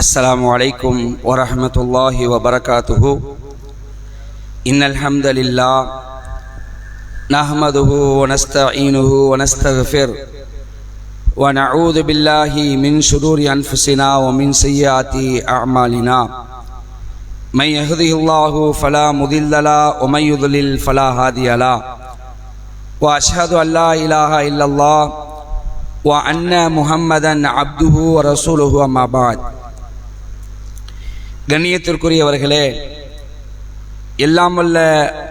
السلام عليكم ورحمة الله وبركاته. إن الحمد لله نحمده ونستعينه ونستغفر ونعوذ بالله من شرور أنفسنا ومن سيئات أعمالنا. من يهده الله فلا مضل له ومن يضلل فلا هادي له. وأشهد أن لا إله إلا الله وأن محمدا عبده ورسوله أما بعد. கண்ணியத்திற்குரியவர்களே, எல்லாம் வல்ல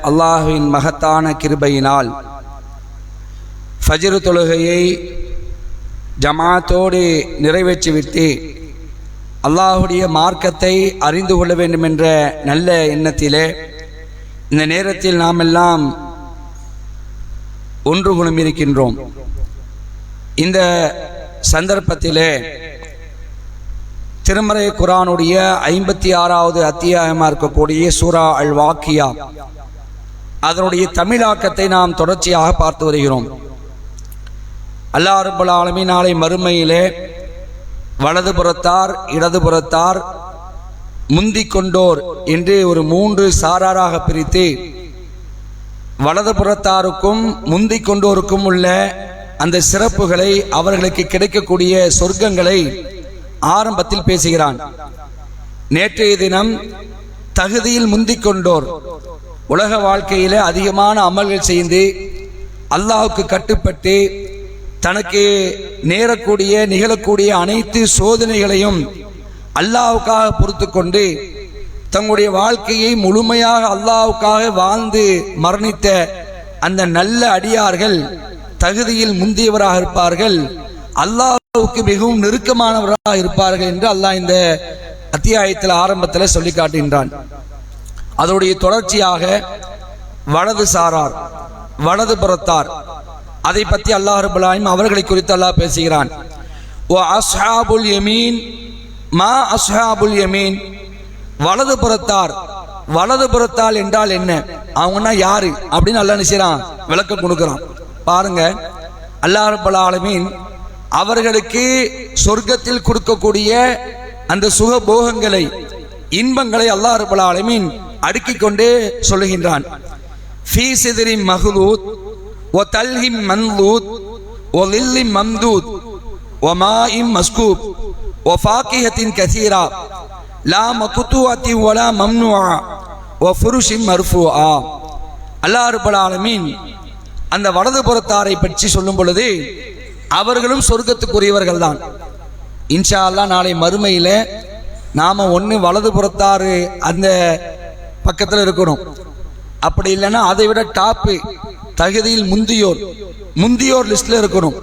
அல்லாஹ்வின் மகத்தான கிருபையினால் ஃபஜ்ர் தொழுகையை ஜமாத்தோடு நிறைவேற்றிவிட்டு அல்லாஹுடைய மார்க்கத்தை அறிந்து கொள்ள வேண்டும் என்ற நல்ல எண்ணத்திலே இந்த நேரத்தில் நாம் எல்லாம் ஒன்று குழுமியிருக்கின்றோம். இந்த சந்தர்ப்பத்திலே திருமறை குர்ஆனுடைய 56வது அத்தியாயமாக இருக்கக்கூடிய சூரா அல் வாக்கியா, அதனுடைய தமிழாக்கத்தை நாம் தொடர்ச்சியாக பார்த்து வருகிறோம். அல்லாஹ் ரப்பல் ஆலமீன் நாளை மறுமையிலே வலதுபுறத்தார், இடதுபுறத்தார், முந்திக் கொண்டோர் என்று ஒரு 3 சாராராக பிரித்து வலதுபுறத்தாருக்கும் முந்திக் கொண்டோருக்கும் உள்ள அந்த சிறப்புகளை, அவர்களுக்கு கிடைக்கக்கூடிய சொர்க்கங்களை ஆரம்பத்தில் பேசுகிறான். நேற்றைய தினம் தகுதியில் முந்திக் கொண்டோர், உலக வாழ்க்கையில அதிகமான அமல்கள் செய்து அல்லாஹ்வுக்கு கட்டுப்பட்டு தனக்கு நேரக்கூடிய நிகழக்கூடிய அனைத்து சோதனைகளையும் அல்லாஹ்வுக்காக பொறுத்து கொண்டு தங்களுடைய வாழ்க்கையை முழுமையாக அல்லாஹ்வுக்காக வாழ்ந்து மரணித்த அந்த நல்ல அடியார்கள் தகுதியில் முந்தியவராக இருப்பார்கள், அல்லாஹ்வுக்கு மிகவும் நெருக்கமானவராக இருப்பார்கள் என்று அல்லாஹ் இந்த அத்தியாயத்தில் ஆரம்பத்தில் சொல்லி காட்டுகின்றான். அதோடைய தொடர்ச்சியாக வலது சாரார், வலது புறத்தார், அதை பற்றி அல்லாஹ் ரப்பல் ஆலமீன் அவர்களை குறித்து அல்லாஹ் பேசுகிறான். வ அஸ்ஹாபுல் யமீன் மா அஸ்ஹாபுல் யமீன். வலது புறத்தார், வலது புறத்தால் என்றால் என்ன, அவங்கன்னா யாரு அப்படின்னு அல்லாஹ் நினைச்சான் விளக்கம் கொடுக்கிறான். பாருங்க, அல்லாஹ் ரப்பல் ஆலமீன் அவர்களுக்கு சொர்க்கத்தில் கொடுக்கக்கூடிய அந்த சுகபோகங்களை, இன்பங்களை அல்லாஹ் ரப்பல் ஆலமீன் அடுக்கிக் கொண்டே சொல்லுகின்றான். ஃபீ சித்ரின் மஹ்தூத் வ தல்ஹிம் மன்தூத் வ லில்லிம் மம்தூத் வ மாஇம் மஸ்கூப் வ ஃபாகிஹத்தின் கஸீரா லா மக்தூஅத்தின் வ லா மம்னூஆ வ ஃபுருஷின் மர்ஃபூஆ. அல்லாஹ் ரப்பல் ஆலமீன் அந்த வலதுபுறத்தாரை பற்றி சொல்லும் பொழுது அவர்களும் சொர்க்கத்துக்குரியவர்கள் தான். இன்ஷா அல்லாஹ் நாளை மறுமையில நாம ஒன்று வலதுபுறத்தாரு அந்த பக்கத்தில் இருக்கணும், அப்படி இல்லைன்னா அதை விட டாப்பு தகுதியில் முந்தியோர் லிஸ்ட்ல இருக்கணும்.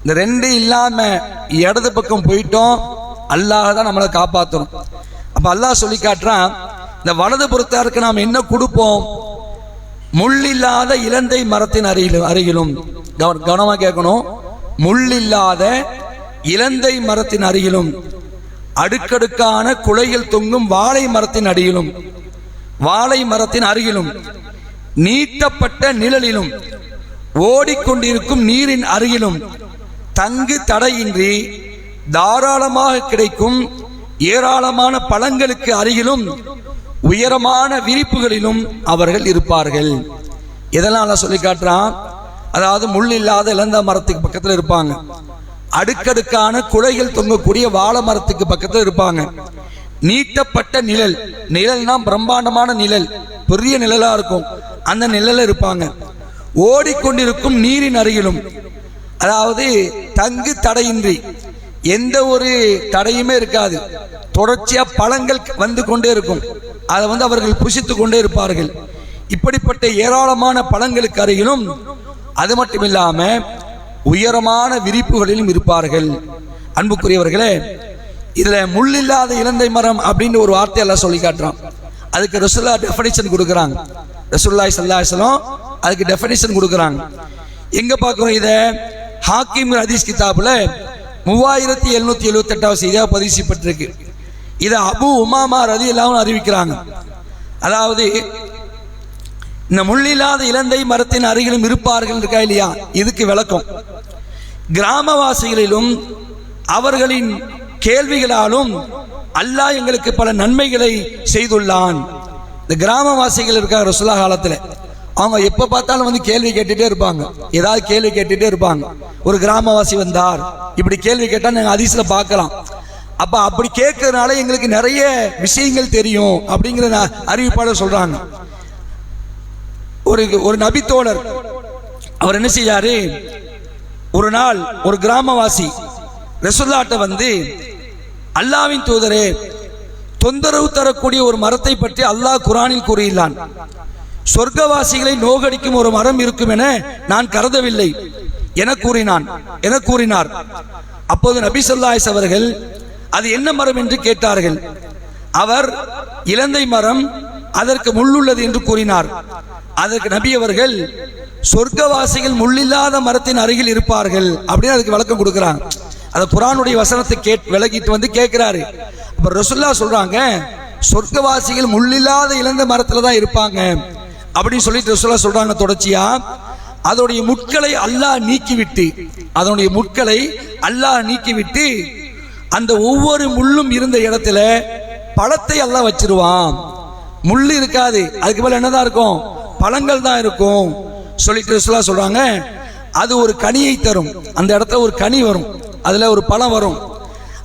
இந்த ரெண்டு இல்லாம இடது பக்கம் போயிட்டோம், அல்லாஹ் தான் நம்மளை காப்பாற்றணும். அப்ப அல்லாஹ் சொல்லி காட்டுறான், இந்த வலதுபுறத்தாருக்கு நாம் என்ன கொடுப்போம், முள்ளில்லாத இலந்தை மரத்தின் அருகிலும் கவனமா கேட்கணும், முள்ளில்லாத இலந்தை மரத்தின் அருகிலும், அடுக்கடுக்கான குலைகள் தொங்கும் வாழை மரத்தின் அடியிலும், வாழை மரத்தின் அருகிலும், நீட்டப்பட்ட நிழலிலும், ஓடிக்கொண்டிருக்கும் நீரின் அருகிலும், தங்கு தடையின்றி தாராளமாக கிடைக்கும் ஏராளமான பழங்களுக்கு அருகிலும், உயரமான விரிப்புகளிலும் அவர்கள் இருப்பார்கள். இதெல்லாம் சொல்லி காட்டுறான். அதாவது முள் இல்லாத இலந்த மரத்துக்கு பக்கத்தில் இருப்பாங்க, அடுக்கடுக்கான குலைகள் தொங்கக்கூடிய வாழை மரத்துக்கு பக்கத்தில் இருப்பாங்க, நீட்டப்பட்ட நிழல், நிழல்னா பிரம்மாண்டமான நிழல், பெரிய நிழலா இருக்கும், அந்த நிழல இருப்பாங்க. ஓடிக்கொண்டிருக்கும் நீரின் அருகிலும், அதாவது தங்கு தடையின்றி, எந்த ஒரு தடையுமே இருக்காது, தொடர்ச்சியா பழங்கள் வந்து கொண்டே இருக்கும், அதை அவர்கள் புசித்து கொண்டே இருப்பார்கள். இப்படிப்பட்ட ஏராளமான பழங்களுக்கு அருகிலும், அது மட்டும் இல்லாம உயரமான விரிப்புகளிலும் இருப்பார்கள். அன்புக்குரியவர்களே, இதுல முள்ளில்லாத இலந்தை மரம் அப்படின்னு ஒரு வார்த்தை எல்லாம் சொல்லி காட்டுறான். அதுக்கு ரசூலுல்லாஹ் டெஃபினிஷன் கொடுக்குறாங்க. ரசூலுல்லாஹி ஸல்லல்லாஹு அலைஹி வஸல்லம் அதுக்கு டெஃபினிஷன் கொடுக்குறாங்க. எங்க பார்க்கிறோம் இதை, ஹாக்கிம் ஹதீஸ் கிதாபுல 3778வது செய்தியாக பதிவு செய்யப்பட்டிருக்கு. இதை அபு உமாமா ரலியல்லாஹு அன்ஹு அறிவிக்கிறாங்க. அதாவது இந்த முள்ளில்லாத இலந்தை மரத்தின் அருகிலும் இருப்பார்கள் இருக்கா இல்லையா, இதுக்கு விளக்கம் கிராமவாசிகளிலும் அவர்களின் கேள்விகளாலும் அல்லாஹ் எங்களுக்கு பல நன்மைகளை செய்துள்ளான். இந்த கிராமவாசிகள் இருக்காங்க ரசூலுல்லாஹ் காலத்தில், அவங்க எப்ப பார்த்தாலும் வந்து கேள்வி கேட்டுட்டே இருப்பாங்க, ஏதாவது கேள்வி கேட்டுட்டே இருப்பாங்க. ஒரு கிராமவாசி வந்தார், இப்படி கேள்வி கேட்டா நாங்க ஹதீஸ்ல பார்க்கலாம். அப்ப அப்படி கேட்கறதுனால எங்களுக்கு நிறைய விஷயங்கள் தெரியும் அப்படிங்கிற அறிவிப்பாளர் சொல்றாங்க. ஒரு நபி தோழர் அவர் என்ன செய்யாரு, ஒரு நாள் ஒரு கிராமவாசி ரசூலுல்லாஹ்ட்ட வந்து, அல்லாஹ்வின் தூதரே, தொந்தரவு தரக்கூடிய ஒரு மரத்தை பற்றி அல்லாஹ் குர்ஆனில் கூறியுள்ளான். சொர்க்கவாசிகளை நோகடிக்கும் ஒரு மரம் இருக்கும் என நான் கருதவில்லை என கூறினார். அப்போது நபி ஸல்லல்லாஹு அலைஹி வஸல்லம் அவர்கள் அது என்ன மரம் என்று கேட்டார்கள். அவர் இலந்தை மரம், அதற்கு முள்ளுள்ளது என்று கூறினார். அதற்கு நபி அவர்கள், சொர்க்கவாசிகள் முள்ளில்லாத மரத்தின் அருகில் இருப்பார்கள் அப்படின்னு அதுக்கு விளக்கம் கொடுக்கிறாங்க. அந்த குர்ஆனுடைய வசனத்தை விளக்கிட்டு வந்து கேட்கிறாரு. அப்ப ரசூலுல்லாஹ் சொல்றாங்க, சொர்க்கவாசிகள் முள்ளில்லாத இலந்த மரத்துல தான் இருப்பாங்க அப்படின்னு சொல்லிட்டு ரசூலுல்லாஹ் சொல்றாங்க. தொடர்ச்சியா அதனுடைய முட்களை அல்லாஹ் நீக்கிவிட்டு அந்த ஒவ்வொரு முள்ளும் இருந்த இடத்துல பழத்தை அல்லாஹ் வச்சிருவான். முள்ளு இருக்காது, அதுக்கு மேல என்னதான் இருக்கும், பழங்கள் தான் இருக்கும் சொல்லிட்டு ரசூலுல்லாஹ் சொல்றாங்க. அது ஒரு கனியை தரும், அந்த இடத்துல ஒரு கனி வரும், அதுல ஒரு பழம் வரும்.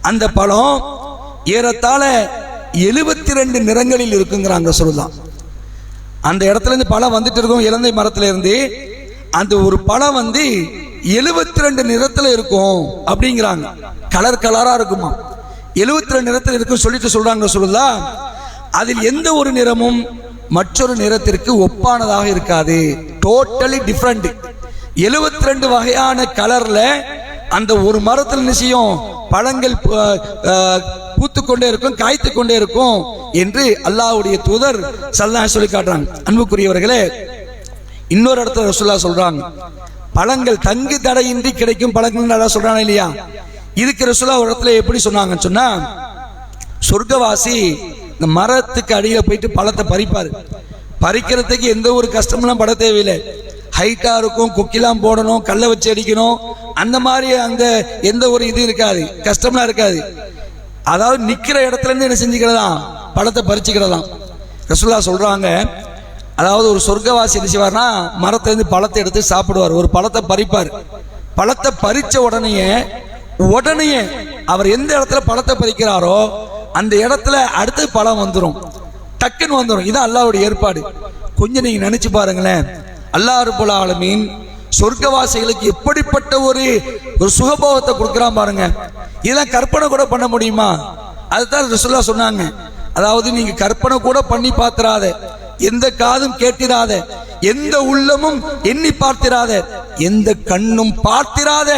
அந்த பழம் ஏறத்தாழ 72 நிறங்களில் இருக்குங்கிறாங்க ரசூலுல்லாஹ். அந்த இடத்துல இருந்து பழம் வந்துட்டு இருக்கும், இலந்தை மரத்துல இருந்து அந்த ஒரு பழம் வந்து 72 நிறத்துல இருக்கும் அப்படிங்கிறாங்க. கலரா இருக்குமா, 72 நிறத்தில் இருக்கும் சொல்லிட்டு சொல்றாங்க ரசூலுல்லாஹ். அதில் எந்த ஒரு நிறமும் மற்றொரு நிறத்திற்கு ஒப்பானதாக இருக்காது, டோட்டலி டிஃபரண்ட். 72 வகையான கலர்ல அந்த ஒரு மரத்தில் நிச்சயம் பழங்கள் பூத்துக்கொண்டே இருக்கும், காய்த்து கொண்டே இருக்கும் என்று அல்லாஹ்வுடைய தூதர் ஸல்லல்லாஹு அலைஹி சொல்லி காட்டுறாங்க. அன்புக்குரியவர்களே, இன்னொரு இடத்துல ரசூலுல்லாஹ் சொல்றாங்க, பழங்கள் தங்கு தடையின்றி கிடைக்கும் பழங்கள் நல்லா சொல்றாங்க இல்லையா. இதுக்கு ரசூலுல்லாஹ் ஒரு இடத்துல எப்படி சொன்னாங்கன்னு சொன்னா, சொர்க்கவாசி இந்த மரத்துக்கு அடியில் போயிட்டு பழத்தை பறிக்கிறதுக்கு எந்த ஒரு கஷ்டமெல்லாம் பட தேவையில்லை. ஹைட்டா இருக்கும், கொக்கிலாம் போடணும், கல்லை வச்சு அடிக்கணும், அந்த மாதிரி அங்க எந்த ஒரு இது இருக்காது, கஷ்டம்லாம் இருக்காது. அதாவது நிக்கிற இடத்துல இருந்து என்ன செஞ்சுக்கிறதாம், பழத்தை பறிச்சுக்கிறதாம். ரசூலுல்லாஹ் சொல்றாங்க, அதாவது ஒரு சொர்க்கவாசி என்ன செய்வார்னா, மரத்துல இருந்து பழத்தை எடுத்து சாப்பிடுவார். ஒரு பழத்தை பறிப்பார். பழத்தை பறிச்ச உடனே அவர் எந்த இடத்துல பழத்தை பறிக்கிறாரோ அந்த இடத்துல அடுத்து பழம் வந்துடும், டக்குன்னு வந்துடும். இதான் அல்லாஹ்வுடைய ஏற்பாடு. கொஞ்சம் நீங்க நினைச்சு பாருங்களேன், அல்லாஹ் ரப்பல் ஆலமீன் சொர்க்கவாசிகளுக்கு எப்படிப்பட்ட ஒரு சுகபோகத்தை கொடுக்குறான் பாருங்க. இதெல்லாம் கற்பனை கூட பண்ண முடியுமா? அதுதான் ரசூலுல்லாஹ் சொன்னாங்க, அதாவது நீங்க கற்பனை கூட பண்ணி பார்த்திராத, எந்த காதும் கேட்டிராத, எந்த உள்ளமும் எண்ணி பார்த்திராத, எந்த கண்ணும் பார்த்திராத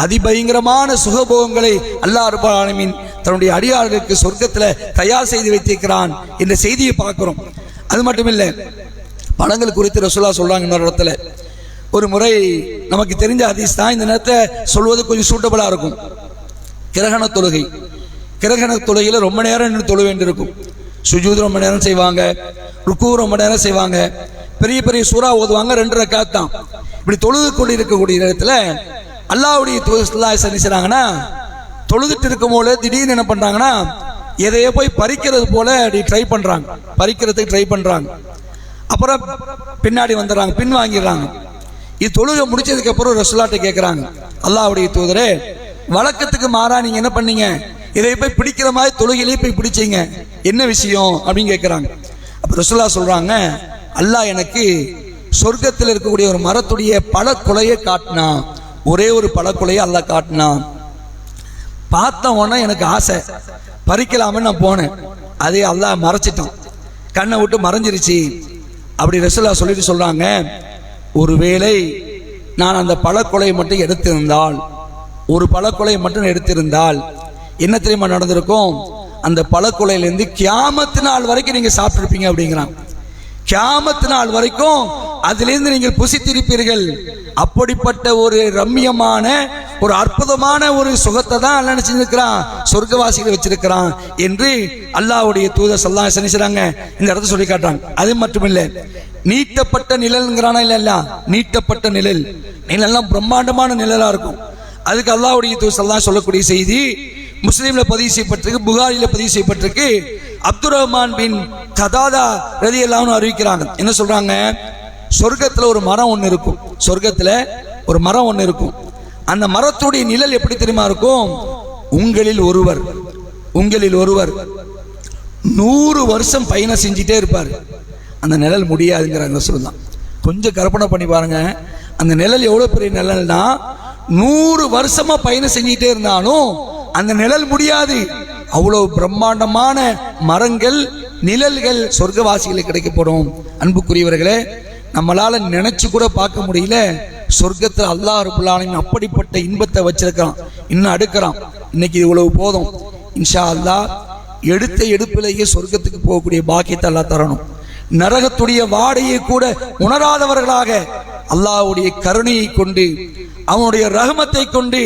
அதிபயங்கரமான சுகபோகங்களை அல்லாஹ் ரப்பல் ஆலமீன் தன்னுடைய அடியார்களுக்கு சொர்க்கத்துல தயார் செய்து வைத்திருக்கிறான் என்ற செய்தியை பார்க்கிறோம். அது மட்டுமில்லை, பழங்கள் குறித்து ரசூலுல்லாஹ் சொல்றாங்க இன்னொரு இடத்துல. ஒரு முறை நமக்கு தெரிஞ்ச ஹதீஸ் தான், இந்த நேரத்தை சொல்வது கொஞ்சம் சூட்டபிளா இருக்கும். கிரகண தொழுகையில ரொம்ப நேரம் நின்று தொழ வேண்டியிருக்கும். சுஜூத் ரொம்ப நேரம் செய்வாங்க, ருக்கு ரொம்ப நேரம் செய்வாங்க, பெரிய பெரிய சூறா ஓதுவாங்க, 2 ரக்காத் தான். இப்படி தொழுது கொண்டு இருக்கக்கூடிய இடத்துல அல்லாஹ்வுடைய தூதர் ஸல்லல்லாஹு அலைஹி வஸல்லம் செய்றாங்கன்னா, தொழுதுட்டு இருக்கும் போல திடீர்னு என்ன பண்றாங்கன்னா, எதையோ போய் பறிக்கிறது போல பறிக்கிறதுக்கு ட்ரை பண்றாங்க. அப்புறம் பின்னாடி வந்துடுறாங்க, பின் வாங்கிடுறாங்க. இது தொழுகை முடிச்சதுக்கு அப்புறம் ரசூலுல்லாஹ்ட்ட கேட்கறாங்க, அல்லாஹ்வுடைய தூதரே, வழக்கத்துக்கு மாறா நீங்க என்ன பண்ணீங்க, இதை போய் பிடிக்கிற மாதிரி தொழுகையிலேயே போய் பிடிச்சீங்க, என்ன விஷயம் அப்படின்னு கேட்கறாங்க. அப்ப ரசூலுல்லாஹ் சொல்றாங்க, அல்லாஹ் எனக்கு சொர்க்கத்தில் இருக்கக்கூடிய ஒரு மரத்துடைய பழக்குலையை காட்டினான், ஒரே ஒரு பழக்குலையை அல்லாஹ் காட்டினான். பார்த்த உடனே எனக்கு ஆசை, பறிக்கலாம்னு நான் போனேன், அதே அல்லாஹ் மறைச்சிட்டான், கண்ணை விட்டு மறைஞ்சிருச்சு அப்படி ரசூலுல்லாஹ் சொல்லிட்டு சொல்றாங்க, ஒருவேளை நான் அந்த பழக்கொலையை மட்டும் எடுத்திருந்தால், ஒரு பழக்கொலையை மட்டும் எடுத்திருந்தால் என்ன தெரியுமா நடந்திருக்கும், அந்த பழக்கொலையிலிருந்து கியாமத்து நாள் வரைக்கும் நீங்க சாப்பிட்டிருப்பீங்க அப்படிங்கிறான். கியாமத்து நாள் வரைக்கும் அதிலிருந்து நீங்கள் புசித்திருப்பீர்கள். அப்படிப்பட்ட ஒரு ரம்மியமான ஒரு அற்புதமான ஒரு சுகத்தை தான் அல்லாஹ் நினைச்சிருக்கிறான், சொர்க்கவாசிகளை வச்சிருக்கிறான் என்று அல்லாஹ்வுடைய தூதர் ஸல்லல்லாஹு அலைஹி வஸல்லம் செய்றாங்க, இந்த இடத்த சொல்லி காட்டுறாங்க. அது மட்டுமில்லை, நீட்டப்பட்ட நிழல்ங்கிறானா இல்ல, நீட்டப்பட்ட நிழல்லாம் பிரம்மாண்டமான நிழலா இருக்கும். அதுக்கு அல்லாஹ்வுடைய தூதர் ஸல்லல்லாஹு அலைஹி சொல்லக்கூடிய செய்தி, முஸ்லீம்ல பதிவு செய்யப்பட்டிருக்கு, புகாரில பதிவு செய்யப்பட்டிருக்கு. அப்துர் ரஹ்மான் பின் கதாதா ரலியல்லாஹு அன்ஹு அறிவிக்கிறாங்க. என்ன சொல்றாங்க? சொர்க்கத்துல ஒரு மரம் ஒன்று இருக்கும். சொர்க்கத்துல ஒரு மரம் ஒன்று இருக்கும். அந்த மரத்துடைய நிழல் எப்படி தெரியுமா இருக்கும்? உங்களில் ஒருவர் 100 வருஷம் பயணம் செஞ்சுட்டே இருப்பார். அந்த நிழல் முடியாதுங்கிறாங்க சொல்லலாம். கொஞ்சம் கற்பனை பண்ணி பாருங்க, அந்த நிழல் எவ்வளவு பெரிய நிழல்னா 100 வருஷமா பயணம் செஞ்சுட்டே இருந்தாலும் அந்த நிழல் முடியாது. அவ்வளவு பிரம்மாண்டமான மரங்கள், நிழல்கள் சொர்க்கவாசிகளுக்கு கிடைக்கப்படும். அன்புக்குரியவர்களே, நம்மளால நினைச்சு கூட பார்க்க முடியல. சொர்க்கத்தில் அல்லாஹ் ரப்பல் ஆலமீன் அப்படிப்பட்ட இன்பத்தை வச்சிருக்கான், இன்னும் அடுக்கிறான். இன்னைக்கு இவ்வளவு போதும். இன்ஷா அல்லாஹ் எடுத்த எடுப்பிலேயே சொர்க்கத்துக்கு போகக்கூடிய பாக்கியத்தை அல்லாஹ் தரணும். நரகத்துடைய வாடையை கூட உணராதவர்களாக அல்லாஹ்வுடைய கருணையை கொண்டு, அவனுடைய ரஹமத்தை கொண்டு,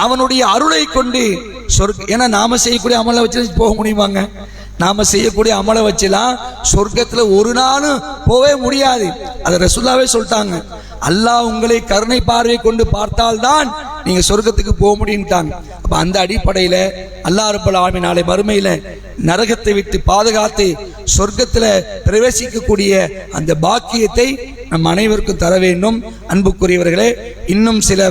அவனுடைய அருளை கொண்டு ஏன்னா நாம செய்யக்கூடிய அமலை வச்சு போக முடியுமாங்க? நாம செய்யக்கூடிய அமலை வச்சுலாம் சொர்க்கத்துல ஒரு நாளும் போவே முடியாது. அதை ரசூலுல்லாஹ்வே சொல்லிட்டாங்க. அல்லாஹ் உங்களை கருணை பார்வை கொண்டு பார்த்தால்தான் நீங்க சொர்க்கத்துக்கு போக முடியும்ட்டாங்க. அப்ப அந்த அடிப்படையில அல்லாஹ் ரப்பல் ஆலமீன் நாளை மறுமையில நரகத்தை விட்டு பாதுகாத்து சொர்க்கத்துல பிரவேசிக்கக்கூடிய அந்த பாக்கியத்தை நம் அனைவருக்கும் தர வேண்டும். அன்புக்குரியவர்களே, இன்னும் சில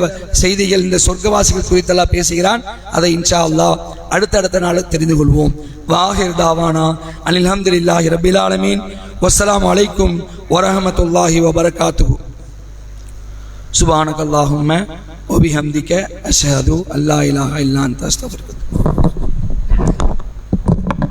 செய்திகள் இந்த சொர்க்கவாசிகள் குறித்தெல்லாம் பேசுகிறான். அதை இன்ஷா அல்லாஹ் அடுத்தடுத்த நாள் தெரிந்து கொள்வோம். வாஹிர் தாவானா அல்ஹம்துலில்லாஹி ரப்பில் ஆலமீன். வஸ்ஸலாமு அலைக்கும் வரஹ்மத்துல்லாஹி வபரகாத்துஹு. சுப்ஹானக்கல்லாஹும்ம வபிஹம்திக அஷ்ஹது அல்லா இலாஹா இல்லா அன்த அஸ்தக்ஃபிருக்க.